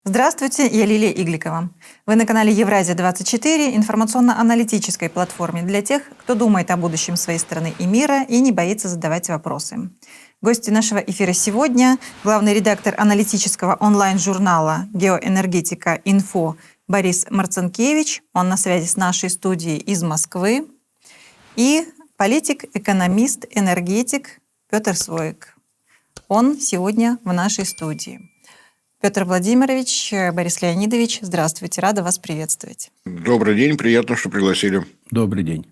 Здравствуйте, я Лилия Игликова. Вы на канале Евразия-24, информационно-аналитической платформе для тех, кто думает о будущем своей страны и мира и не боится задавать вопросы. Гости нашего эфира сегодня – главный редактор аналитического онлайн-журнала «Геоэнергетика. Инфо» Борис Марцинкевич, он на связи с нашей студией из Москвы, и политик, экономист, энергетик Петр Своик. Он сегодня в нашей студии. Петр Владимирович, Борис Леонидович, здравствуйте, рада вас приветствовать. Добрый день, приятно, что пригласили. Добрый день.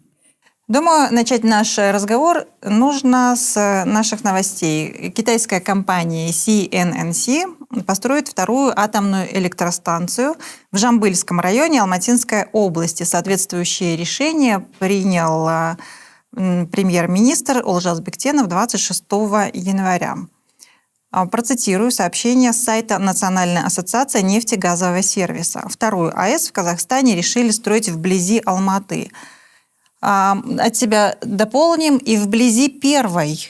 Думаю, начать наш разговор нужно с наших новостей. Китайская компания CNNC построит вторую атомную электростанцию в Жамбыльском районе Алматинской области. Соответствующее решение принял премьер-министр Олжас Бектенов 26 января. Процитирую сообщение с сайта Национальной ассоциации нефтегазового сервиса. Вторую АЭС в Казахстане решили строить вблизи Алматы. От себя дополним и вблизи первой,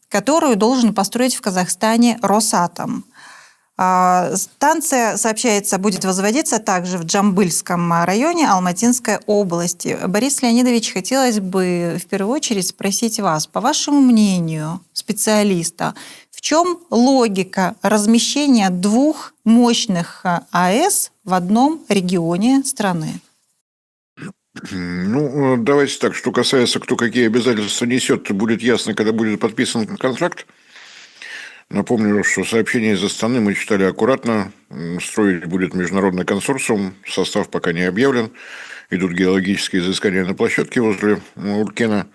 которую должен построить в Казахстане Росатом. Станция, сообщается, будет возводиться также в Джамбыльском районе Алматинской области. Борис Леонидович, хотелось бы в первую очередь спросить вас, по вашему мнению, специалиста, в чем логика размещения двух мощных АЭС в одном регионе страны? Давайте так, что касается, кто какие обязательства несет, будет ясно, когда будет подписан контракт. Напомню, что сообщение из Астаны мы читали аккуратно. Строить будет международный консорциум, состав пока не объявлен. Идут геологические изыскания на площадке возле Улькена.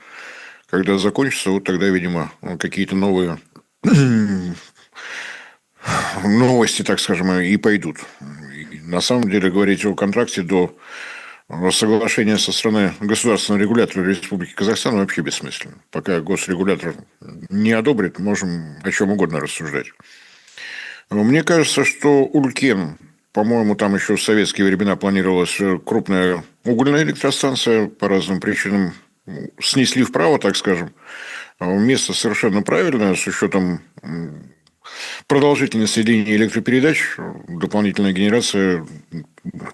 Когда закончится, вот тогда, видимо, какие-то новые новости, так скажем, и пойдут. На самом деле, говорить о контракте до соглашения со стороны государственного регулятора Республики Казахстан вообще бессмысленно. Пока госрегулятор не одобрит, можем о чем угодно рассуждать. Мне кажется, что Улькен, по-моему, там еще в советские времена планировалась крупная угольная электростанция, по разным причинам снесли вправо, так скажем. Место совершенно правильное, с учетом продолжительности линии электропередач, дополнительная генерация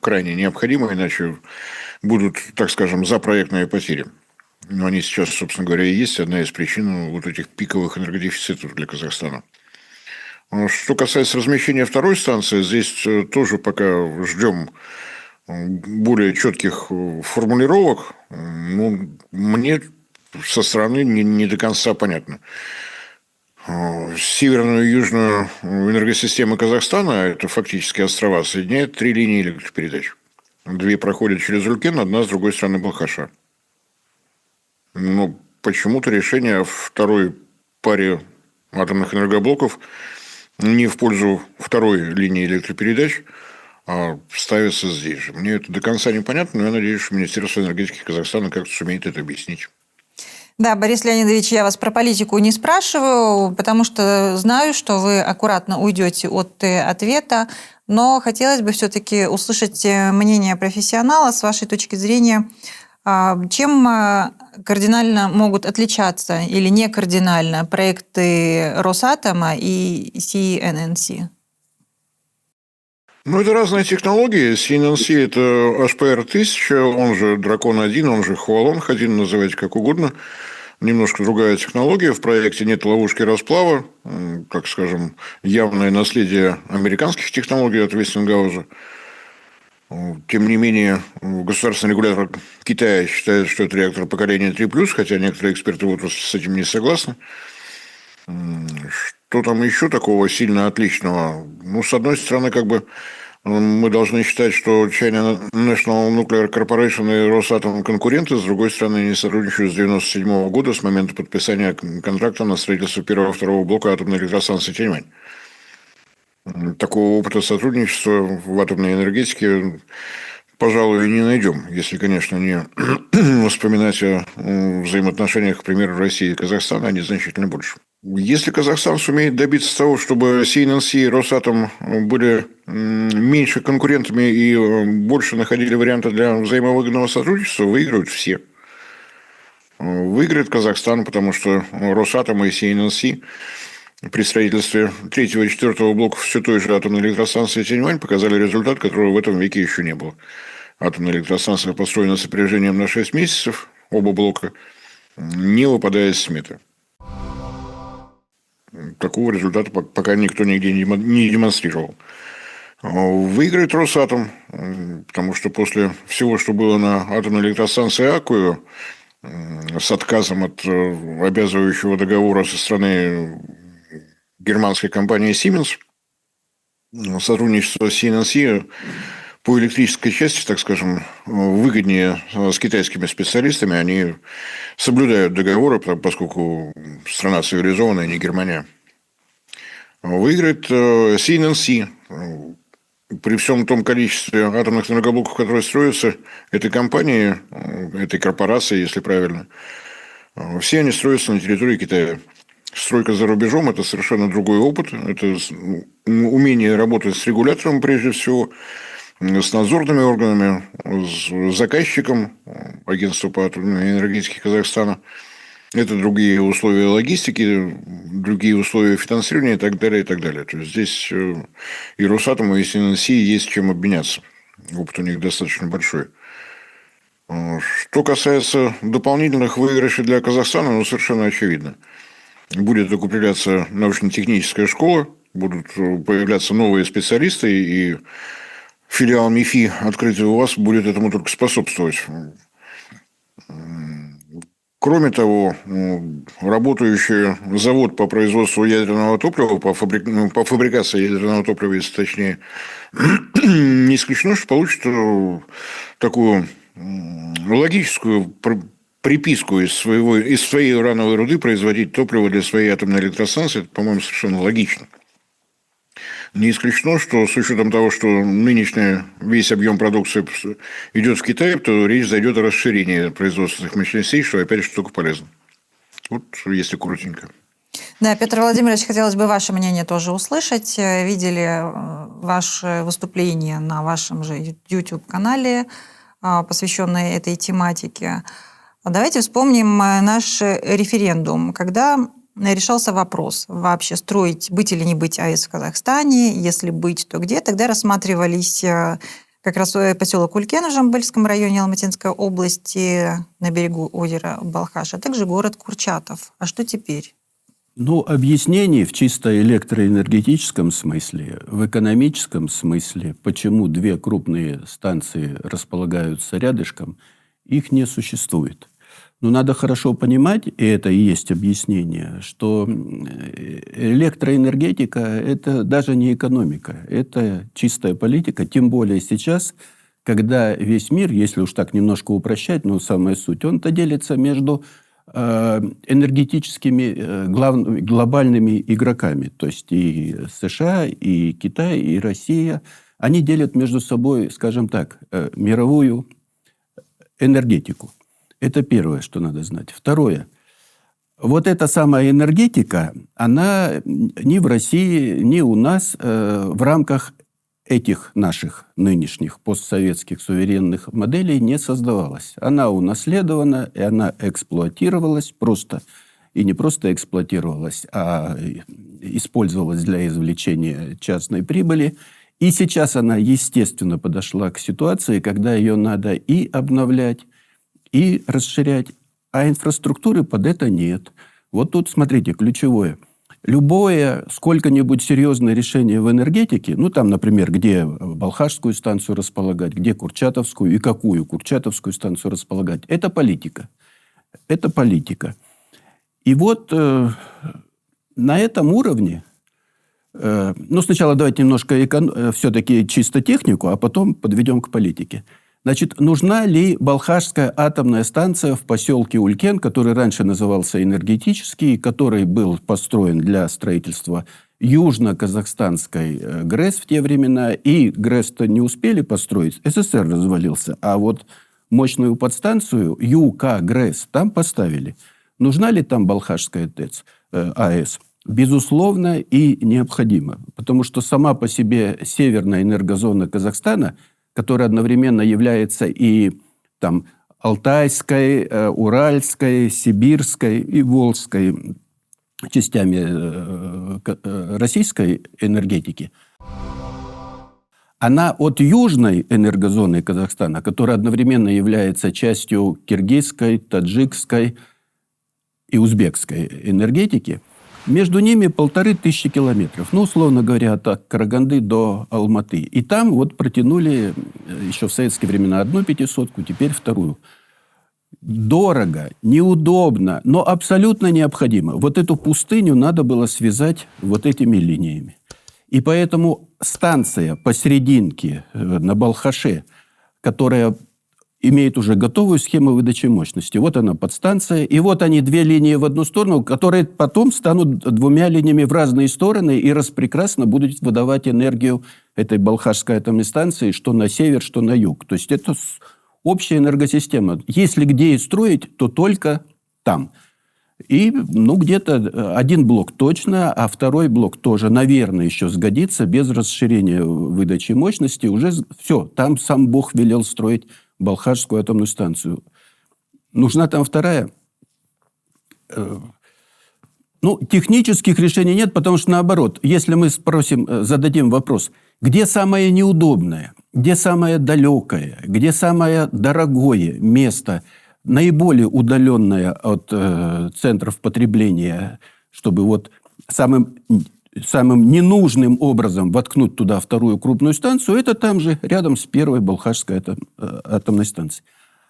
крайне необходима, иначе будут, так скажем, запроектные потери. Но они сейчас, собственно говоря, и есть одна из причин вот этих пиковых энергодефицитов для Казахстана. Что касается размещения второй станции, здесь тоже пока ждем более четких формулировок. Мне со стороны не до конца понятно. Северную и южную энергосистемы Казахстана, это фактически острова, соединяют 3 линии электропередач. 2 проходят через Улькен, одна с другой стороны Балхаша. Но почему-то решение о второй паре атомных энергоблоков не в пользу второй линии электропередач, а ставится здесь же. Мне это до конца непонятно, но я надеюсь, что Министерство энергетики Казахстана как-то сумеет это объяснить. Да, Борис Леонидович, я вас про политику не спрашиваю, потому что знаю, что вы аккуратно уйдете от ответа, но хотелось бы все-таки услышать мнение профессионала с вашей точки зрения. Чем кардинально могут отличаться или не кардинально проекты Росатома и CNNC? Это разные технологии. CNNC – это HPR-1000, он же Дракон-1, он же Хвалон-1, называйте как угодно. Немножко другая технология. В проекте нет ловушки расплава, так скажем, явное наследие американских технологий от Вестингауза. Тем не менее, государственный регулятор Китая считает, что это реактор поколения 3+, хотя некоторые эксперты вот с этим не согласны. Что там еще такого сильно отличного? С одной стороны, мы должны считать, что China National Nuclear Corporation и Росатом конкуренты, с другой стороны, они сотрудничают с 1997 года, с момента подписания контракта на строительство первого и второго блока атомной электростанции Тяньмэнь. Такого опыта сотрудничества в атомной энергетике, пожалуй, не найдем, если, конечно, не вспоминать о взаимоотношениях, к примеру, России и Казахстана, они значительно больше. Если Казахстан сумеет добиться того, чтобы CNNC и Росатом были меньше конкурентами и больше находили варианты для взаимовыгодного сотрудничества, выиграют все. Выиграет Казахстан, потому что Росатом и CNNC при строительстве третьего и четвертого блоков все той же атомной электростанции Тяньвань показали результат, которого в этом веке еще не было. Атомная электростанция построена с опережением на 6 месяцев, оба блока, не выпадая из сметы. Такого результата пока никто нигде не демонстрировал. Выиграет Росатом, потому что после всего, что было на атомной электростанции Аккую, с отказом от обязывающего договора со стороны германской компании Siemens, сотрудничество с CNNC по электрической части, так скажем, выгоднее с китайскими специалистами. Они соблюдают договоры, поскольку страна цивилизованная, не Германия. Выиграет CNNC. При всем том количестве атомных энергоблоков, которые строятся этой компанией, этой корпорацией, если правильно, все они строятся на территории Китая. Стройка за рубежом – это совершенно другой опыт. Это умение работать с регулятором, прежде всего, с надзорными органами, с заказчиком, агентство по атомной энергетике Казахстана. Это другие условия логистики, другие условия финансирования и так далее, и так далее. То есть здесь и Росатому, и СННС есть чем обменяться. Опыт у них достаточно большой. Что касается дополнительных выигрышей для Казахстана, ну, совершенно очевидно. Будет укрепляться научно-техническая школа, будут появляться новые специалисты, и филиал МИФИ, открытый у вас, будет этому только способствовать. Кроме того, работающий завод по производству ядерного топлива, по фабрикации ядерного топлива, если точнее, не исключено, что получит такую логическую приписку из своей урановой руды производить топливо для своей атомной электростанции. Это, по-моему, совершенно логично. Не исключено, что с учетом того, что нынешний весь объем продукции идет в Китай, то речь зайдет о расширении производственных мощностей, что опять же только полезно. Вот если коротенько. Да, Петр Владимирович, хотелось бы ваше мнение тоже услышать. Видели ваше выступление на вашем же YouTube-канале, посвященное этой тематике. Давайте вспомним наш референдум, когда решался вопрос вообще строить, быть или не быть АЭС в Казахстане, если быть, то где. Тогда рассматривались как раз поселок Улькен в Жамбыльском районе Алматинской области на берегу озера Балхаш, а также город Курчатов. А что теперь? Ну, объяснений в чисто электроэнергетическом смысле, в экономическом смысле, почему две крупные станции располагаются рядышком, их не существует. Но надо хорошо понимать, и это и есть объяснение, что электроэнергетика – это даже не экономика, это чистая политика, тем более сейчас, когда весь мир, если уж так немножко упрощать, но самая суть, он-то делится между энергетическими глобальными игроками, то есть и США, и Китай, и Россия, они делят между собой, скажем так, мировую энергетику. Это первое, что надо знать. Второе. Вот эта самая энергетика, она ни в России, ни у нас в рамках этих наших нынешних постсоветских суверенных моделей не создавалась. Она унаследована, и она эксплуатировалась просто. И не просто эксплуатировалась, а использовалась для извлечения частной прибыли. И сейчас она, естественно, подошла к ситуации, когда ее надо и обновлять, и расширять, а инфраструктуры под это нет. Вот тут, смотрите, ключевое. Любое сколько-нибудь серьезное решение в энергетике, ну, там, например, где Балхашскую станцию располагать, где Курчатовскую и какую Курчатовскую станцию располагать, это политика. Это политика. И вот на этом уровне, ну, сначала давайте немножко все-таки чисто технику, а потом подведем к политике. Значит, нужна ли Балхашская атомная станция в поселке Улькен, который раньше назывался энергетический, который был построен для строительства южно-казахстанской ГРЭС в те времена, и ГРЭС-то не успели построить, СССР развалился, а вот мощную подстанцию ЮК ГРЭС там поставили. Нужна ли там Балхашская АЭС? Безусловно и необходимо, потому что сама по себе северная энергозона Казахстана, которая одновременно является и там, Алтайской, Уральской, Сибирской и Волжской частями российской энергетики, она от южной энергозоны Казахстана, которая одновременно является частью киргизской, таджикской и узбекской энергетики, между ними 1500 километров. Ну, условно говоря, от Караганды до Алматы. И там вот протянули еще в советские времена одну 500-ку, теперь вторую. Дорого, неудобно, но абсолютно необходимо. Вот эту пустыню надо было связать вот этими линиями. И поэтому станция посерединке на Балхаше, которая имеет уже готовую схему выдачи мощности. Вот она, подстанция. И вот они, две линии в одну сторону, которые потом станут двумя линиями в разные стороны и распрекрасно будут выдавать энергию этой Балхашской атомной станции, что на север, что на юг. То есть это общая энергосистема. Если где и строить, то только там. И, где-то один блок точно, а второй блок тоже, наверное, еще сгодится без расширения выдачи мощности. Уже все, там сам Бог велел строить Балхашскую атомную станцию. Нужна там вторая? Технических решений нет, потому что наоборот, если мы зададим вопрос, где самое неудобное, где самое далекое, где самое дорогое место, наиболее удаленное от центров потребления, чтобы вот самым ненужным образом воткнуть туда вторую крупную станцию, это там же, рядом с первой Балхашской атомной станцией.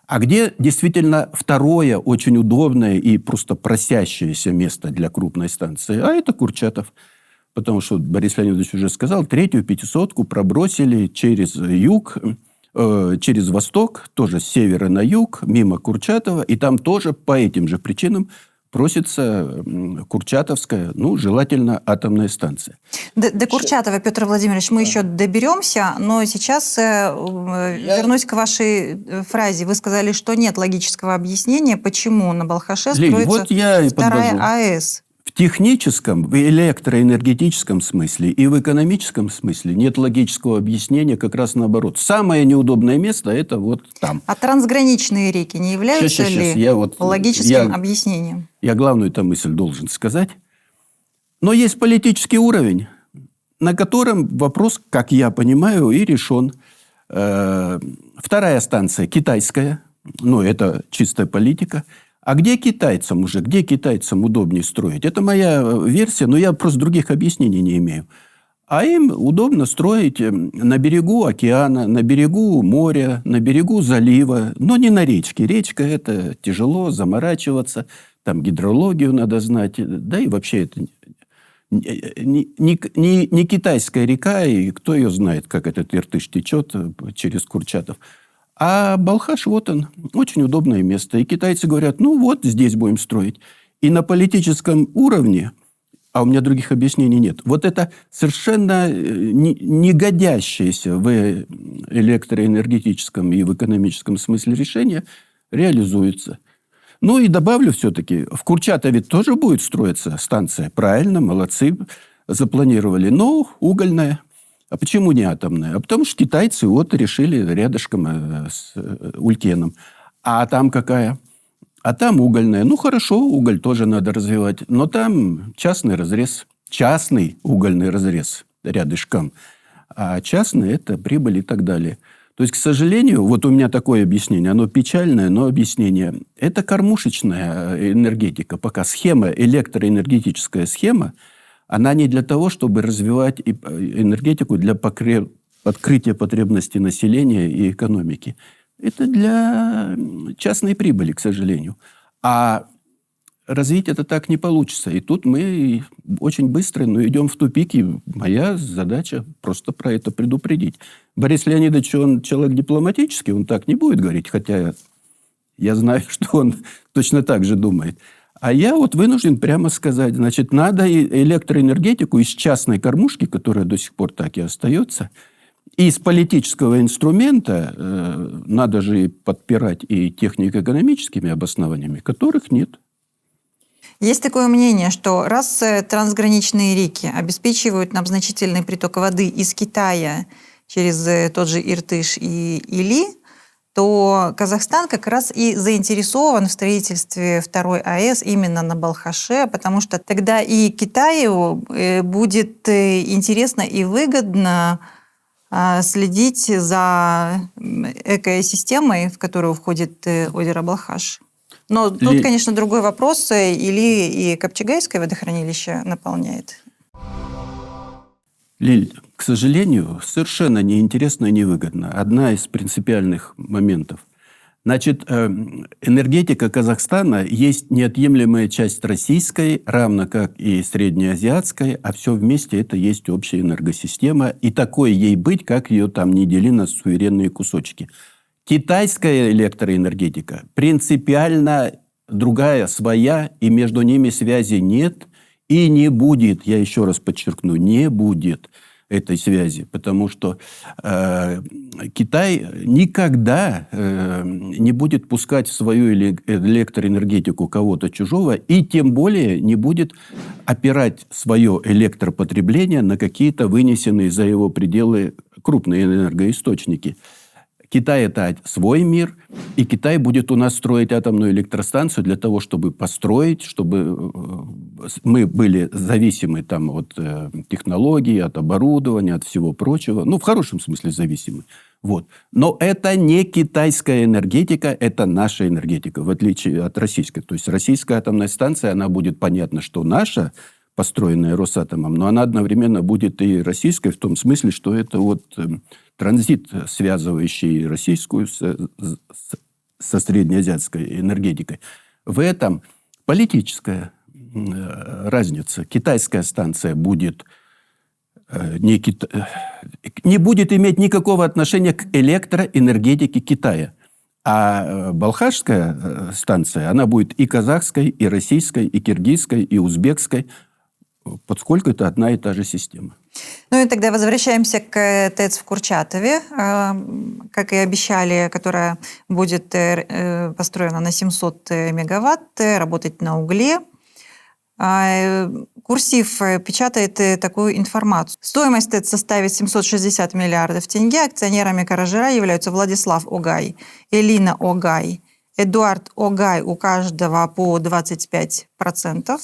А где действительно второе, очень удобное и просто просящееся место для крупной станции? А это Курчатов. Потому что Борис Леонидович уже сказал, третью 500-ку пробросили через юг, через восток, тоже с севера на юг, мимо Курчатова. И там тоже по этим же причинам просится Курчатовская, желательно атомная станция. До Курчатова, Петр Владимирович, мы еще доберемся, но сейчас вернусь к вашей фразе. Вы сказали, что нет логического объяснения, почему на Балхаше строится вторая АЭС. В техническом, в электроэнергетическом смысле и в экономическом смысле нет логического объяснения, как раз наоборот. Самое неудобное место – это вот там. А трансграничные реки не являются логическим объяснением? Я главную эту мысль должен сказать. Но есть политический уровень, на котором вопрос, как я понимаю, и решен. Вторая станция китайская, это чистая политика. А где китайцам удобнее строить? Это моя версия, но я просто других объяснений не имею. А им удобно строить на берегу океана, на берегу моря, на берегу залива, но не на речке. Речка – это тяжело, заморачиваться, там гидрологию надо знать. Да и вообще это не китайская река, и кто ее знает, как этот Иртыш течет через Курчатов. А Балхаш, вот он, очень удобное место. И китайцы говорят, здесь будем строить. И на политическом уровне, а у меня других объяснений нет, вот это совершенно не годящееся в электроэнергетическом и в экономическом смысле решение реализуется. И добавлю все-таки, в Курчатове тоже будет строиться станция. Правильно, молодцы, запланировали. Но угольная. А почему не атомная? А потому что китайцы решили рядышком с Улькеном. А там какая? А там угольная. Хорошо, уголь тоже надо развивать. Но там частный угольный разрез рядышком. А частный – это прибыль и так далее. То есть, к сожалению, у меня такое объяснение, оно печальное, но объяснение. Это кормушечная энергетика. Пока электроэнергетическая схема, она не для того, чтобы развивать энергетику для открытия потребностей населения и экономики. Это для частной прибыли, к сожалению. А развить это так не получится. И тут мы очень быстро идем в тупик. И моя задача просто про это предупредить. Борис Леонидович, он человек дипломатический, он так не будет говорить, хотя я знаю, что он точно так же думает. А я вынужден прямо сказать, надо электроэнергетику из частной кормушки, которая до сих пор так и остается, и из политического инструмента надо же подпирать и технико-экономическими обоснованиями, которых нет. Есть такое мнение, что раз трансграничные реки обеспечивают нам значительный приток воды из Китая через тот же Иртыш и Или, то Казахстан как раз и заинтересован в строительстве второй АЭС именно на Балхаше, потому что тогда и Китаю будет интересно и выгодно следить за экосистемой, в которую входит озеро Балхаш. Но тут, конечно, другой вопрос. Или и Капчагайское водохранилище наполняет. Лиль, к сожалению, совершенно неинтересно и невыгодно. Одна из принципиальных моментов. Значит, энергетика Казахстана есть неотъемлемая часть российской, равно как и среднеазиатской, а все вместе это есть общая энергосистема. И такой ей быть, как ее там не дели на суверенные кусочки. Китайская электроэнергетика принципиально другая, своя, и между ними связи нет и не будет. Я еще раз подчеркну, не будет этой связи, потому что Китай никогда не будет пускать в свою электроэнергетику кого-то чужого и тем более не будет опирать свое электропотребление на какие-то вынесенные за его пределы крупные энергоисточники. Китай – это свой мир, и Китай будет у нас строить атомную электростанцию для того, чтобы построить, чтобы мы были зависимы там, от технологий, от оборудования, от всего прочего. Ну, в хорошем смысле зависимы. Вот. Но это не китайская энергетика, это наша энергетика, в отличие от российской. То есть российская атомная станция, она будет, понятно, что наша, построенная Росатомом, но она одновременно будет и российской в том смысле, что это вот транзит, связывающий российскую со среднеазиатской энергетикой. В этом политическая разница. Китайская станция будет не будет иметь никакого отношения к электроэнергетике Китая. А Балхашская станция, она будет и казахской, и российской, и киргизской, и узбекской, поскольку это одна и та же система. Ну и тогда возвращаемся к ТЭЦ в Курчатове, как и обещали, которая будет построена на 700 мегаватт, работать на угле. Курсив печатает такую информацию. Стоимость ТЭЦ составит 760 миллиардов тенге. Акционерами Каражера являются Владислав Огай, Элина Огай, Эдуард Огай, у каждого по 25%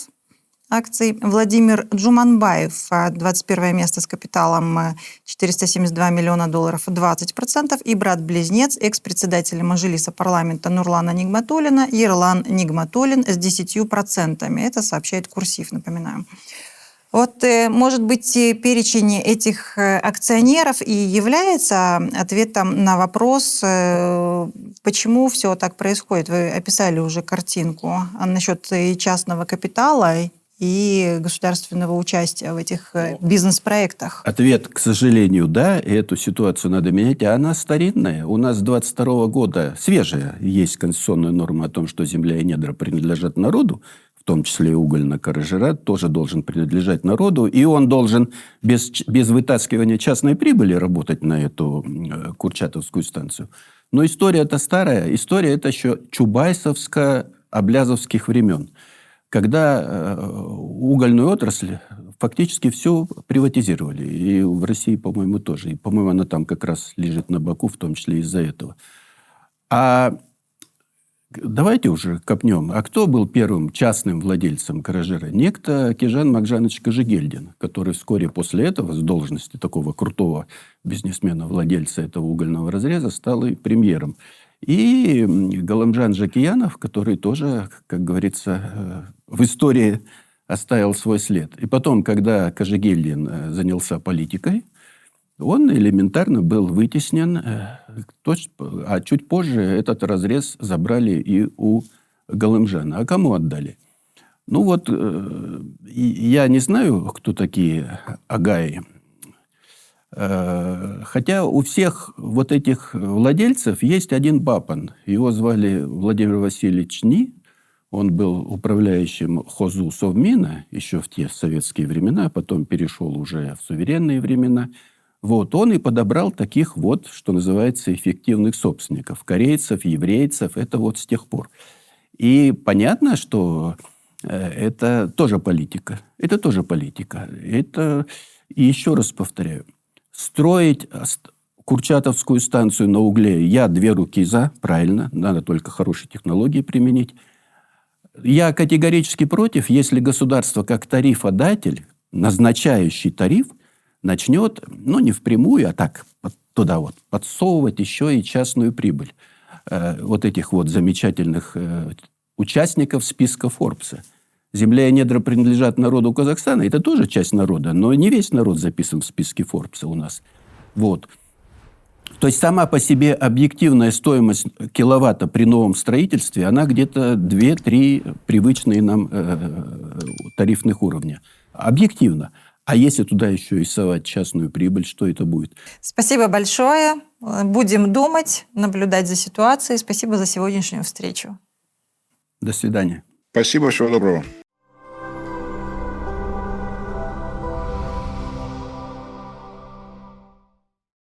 акций. Владимир Джуманбаев, 21 место с капиталом $472 миллиона, 20%. И брат-близнец, экс-председатель Мажилиса парламента Нурлана Нигматуллина, Ерлан Нигматуллин с 10%. Это сообщает Курсив, напоминаю. Вот, может быть, перечень этих акционеров и является ответом на вопрос, почему все так происходит. Вы описали уже картинку насчет и частного капитала, и государственного участия в этих бизнес-проектах. Ответ, к сожалению, да. И эту ситуацию надо менять. А она старинная. У нас с 22 года свежая есть конституционная норма о том, что земля и недра принадлежат народу, в том числе и уголь на Каражера, тоже должен принадлежать народу. И он должен без вытаскивания частной прибыли работать на эту Курчатовскую станцию. Но история-то старая. История это еще чубайсовско-аблязовских времен, когда угольную отрасль фактически все приватизировали. И в России, по-моему, тоже. И, по-моему, она там как раз лежит на боку, в том числе из-за этого. А давайте уже копнем. А кто был первым частным владельцем Каражера? Некто Кижан Макжанович Кожегельдин, который вскоре после этого с должности такого крутого бизнесмена-владельца этого угольного разреза стал и премьером. И Галымжан Жакиянов, который тоже, как говорится, в истории оставил свой след. И потом, когда Кожегельдин занялся политикой, он элементарно был вытеснен, а чуть позже этот разрез забрали и у Галымжана. А кому отдали? Ну вот, я не знаю, кто такие Агаи. Хотя у всех вот этих владельцев есть один бапан. Его звали Владимир Васильевич Ни. Он был управляющим Хозу Совмина еще в те советские времена, потом перешел уже в суверенные времена. Вот, он и подобрал таких вот, что называется, эффективных собственников. Корейцев, еврейцев. Это вот с тех пор. И понятно, что это тоже политика. Это тоже политика. Это, и еще раз повторяю, строить Курчатовскую станцию на угле я 2 руки за, правильно, надо только хорошие технологии применить. Я категорически против, если государство как тарифодатель, назначающий тариф, начнет, ну, не впрямую, а так, туда вот, подсовывать еще и частную прибыль вот этих вот замечательных участников списка Форбса. Земля и недра принадлежат народу Казахстана, это тоже часть народа, но не весь народ записан в списке Форбса у нас. Вот. То есть сама по себе объективная стоимость киловатта при новом строительстве, она где-то 2-3 привычные нам тарифных уровня. Объективно. А если туда еще и совать частную прибыль, что это будет? Спасибо большое. Будем думать, наблюдать за ситуацией. Спасибо за сегодняшнюю встречу. До свидания. Спасибо, всего доброго.